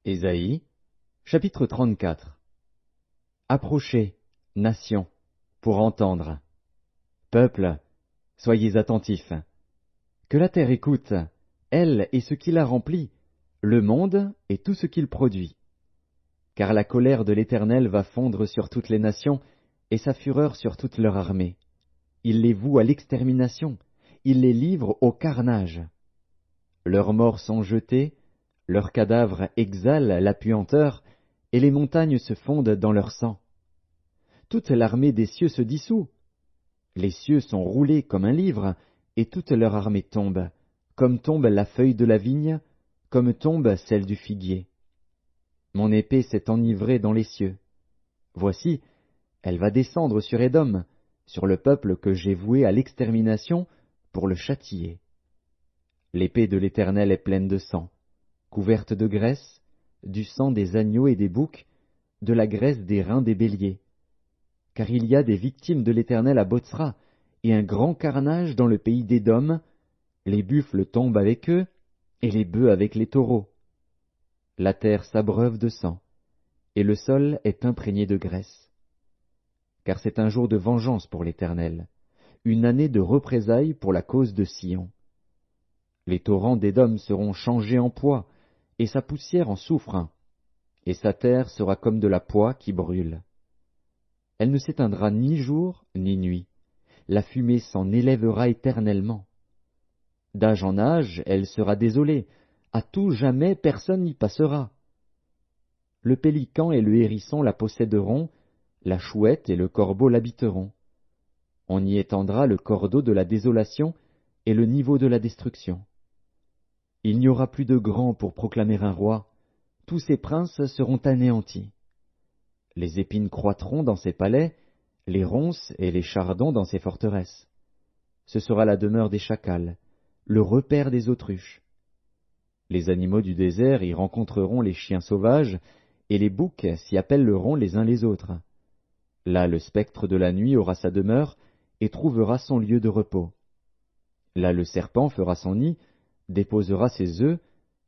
Ésaïe, chapitre 34. Approchez, nations, pour entendre. Peuple, soyez attentifs. Que la terre écoute, elle et ce qui la remplit, le monde et tout ce qu'il produit. Car la colère de l'Éternel va fondre sur toutes les nations, et sa fureur sur toute leur armée. Il les voue à l'extermination, il les livre au carnage. Leurs morts sont jetés, leurs cadavres exhalent la puanteur, et les montagnes se fondent dans leur sang. Toute l'armée des cieux se dissout. Les cieux sont roulés comme un livre, et toute leur armée tombe, comme tombe la feuille de la vigne, comme tombe celle du figuier. Mon épée s'est enivrée dans les cieux. Voici, elle va descendre sur Édom, sur le peuple que j'ai voué à l'extermination pour le châtier. L'épée de l'Éternel est pleine de sang, couverte de graisse, du sang des agneaux et des boucs, de la graisse des reins des béliers. Car il y a des victimes de l'Éternel à Botsra, et un grand carnage dans le pays d'Édom, les buffles tombent avec eux, et les bœufs avec les taureaux. La terre s'abreuve de sang, et le sol est imprégné de graisse. Car c'est un jour de vengeance pour l'Éternel, une année de représailles pour la cause de Sion. Les torrents d'Édom seront changés en poix, et sa poussière en soufre, et sa terre sera comme de la poix qui brûle. Elle ne s'éteindra ni jour ni nuit, la fumée s'en élèvera éternellement. D'âge en âge, elle sera désolée, à tout jamais personne n'y passera. Le pélican et le hérisson la posséderont, la chouette et le corbeau l'habiteront. On y étendra le cordeau de la désolation et le niveau de la destruction. Il n'y aura plus de grand pour proclamer un roi, tous ses princes seront anéantis. Les épines croîtront dans ses palais, les ronces et les chardons dans ses forteresses. Ce sera la demeure des chacals, le repaire des autruches. Les animaux du désert y rencontreront les chiens sauvages, et les boucs s'y appelleront les uns les autres. Là le spectre de la nuit aura sa demeure, et trouvera son lieu de repos. Là le serpent fera son nid, déposera ses œufs,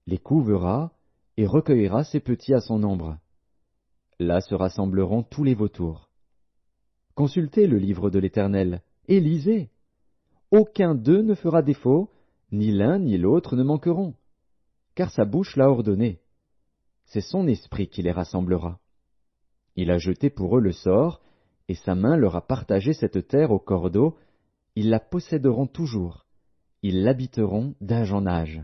les couvera, et recueillera ses petits à son ombre. Là se rassembleront tous les vautours. Consultez le livre de l'Éternel, et lisez. Aucun d'eux ne fera défaut, ni l'un ni l'autre ne manqueront, car sa bouche l'a ordonné. C'est son esprit qui les rassemblera. Il a jeté pour eux le sort, et sa main leur a partagé cette terre au cordeau, ils la posséderont toujours, ils l'habiteront d'âge en âge.